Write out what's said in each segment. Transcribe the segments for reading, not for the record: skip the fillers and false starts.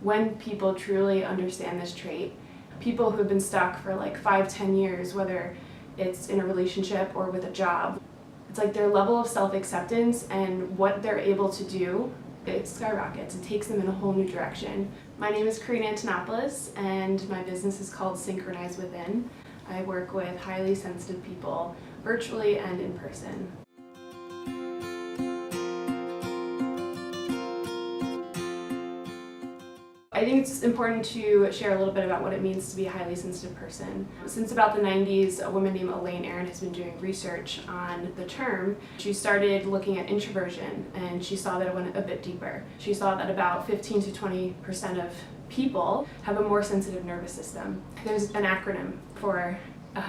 when people truly understand this trait. People who have been stuck for like 5-10 years, whether it's in a relationship or with a job, it's like their level of self-acceptance and what they're able to do, it skyrockets. It takes them in a whole new direction. My name is Karina Antonopoulos, and my business is called Synchronize Within. I work with highly sensitive people virtually and in person. I think it's important to share a little bit about what it means to be a highly sensitive person. Since about the 90s, a woman named Elaine Aron has been doing research on the term. She started looking at introversion, and she saw that it went a bit deeper. She saw that about 15 to 20% of people have a more sensitive nervous system. There's an acronym for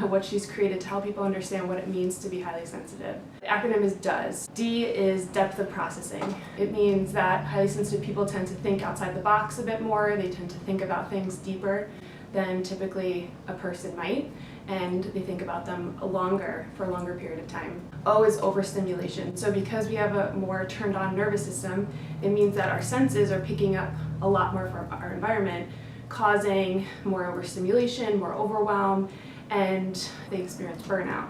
what she's created to help people understand what it means to be highly sensitive. The acronym is DOES. D is depth of processing. It means that highly sensitive people tend to think outside the box a bit more. They tend to think about things deeper than typically a person might, and they think about them for a longer period of time. O is overstimulation. So because we have a more turned on nervous system, it means that our senses are picking up a lot more from our environment, causing more overstimulation, more overwhelm, and they experience burnout.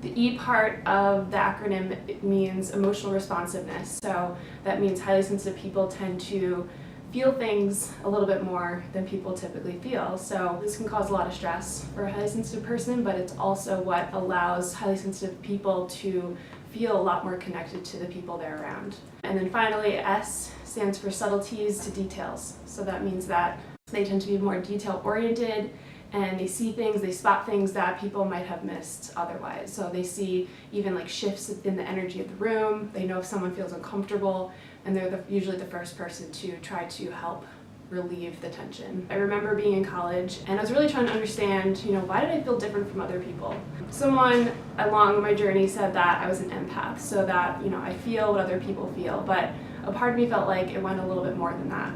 The E part of the acronym, it means emotional responsiveness. So that means highly sensitive people tend to feel things a little bit more than people typically feel. So this can cause a lot of stress for a highly sensitive person, but it's also what allows highly sensitive people to feel a lot more connected to the people they're around. And then finally, S stands for subtleties to details. So that means that they tend to be more detail oriented, and they see things, they spot things that people might have missed otherwise. So they see even like shifts in the energy of the room. They know if someone feels uncomfortable, and they're usually the first person to try to help relieve the tension. I remember being in college, and I was really trying to understand, why did I feel different from other people? Someone along my journey said that I was an empath, so that, I feel what other people feel, but a part of me felt like it went a little bit more than that.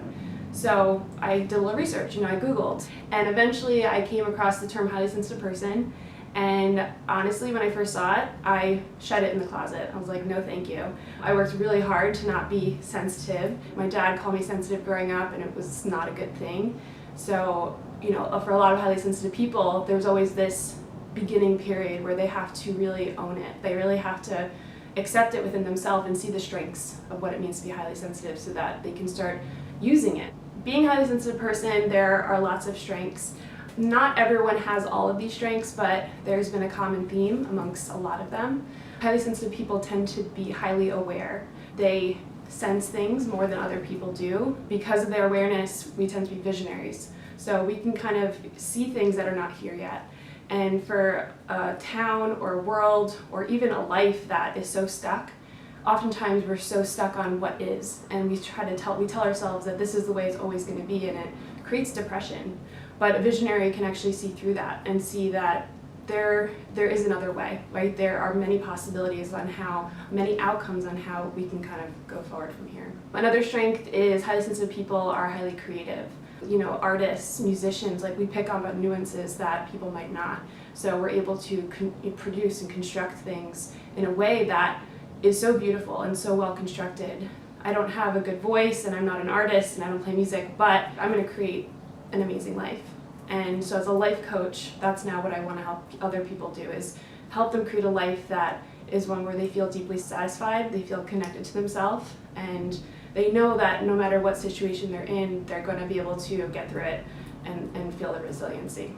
So I did a little research, I Googled, and eventually I came across the term highly sensitive person, and honestly, when I first saw it, I shed it in the closet. I was like, no thank you. I worked really hard to not be sensitive. My dad called me sensitive growing up, and it was not a good thing. So, for a lot of highly sensitive people, there's always this beginning period where they have to really own it. They really have to accept it within themselves and see the strengths of what it means to be highly sensitive so that they can start using it. Being a highly sensitive person, there are lots of strengths. Not everyone has all of these strengths, but there's been a common theme amongst a lot of them. Highly sensitive people tend to be highly aware. They sense things more than other people do. Because of their awareness, we tend to be visionaries. So we can kind of see things that are not here yet. And for a town or a world or even a life that is so stuck, oftentimes we're so stuck on what is, and we tell ourselves that this is the way it's always going to be, and it creates depression. But a visionary can actually see through that and see that there is another way, right? There are many possibilities many outcomes on how we can kind of go forward from here. Another strength is highly sensitive people are highly creative. Artists, musicians, we pick up on nuances that people might not. So we're able to produce and construct things in a way that is so beautiful and so well constructed. I don't have a good voice, and I'm not an artist, and I don't play music, but I'm going to create an amazing life. And so as a life coach, that's now what I want to help other people do, is help them create a life that is one where they feel deeply satisfied, they feel connected to themselves, and they know that no matter what situation they're in, they're going to be able to get through it and feel the resiliency.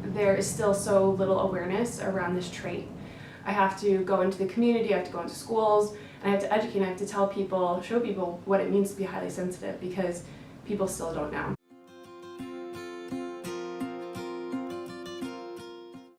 There is still so little awareness around this trait. I have to go into the community, I have to go into schools, and I have to educate, I have to show people what it means to be highly sensitive, because people still don't know.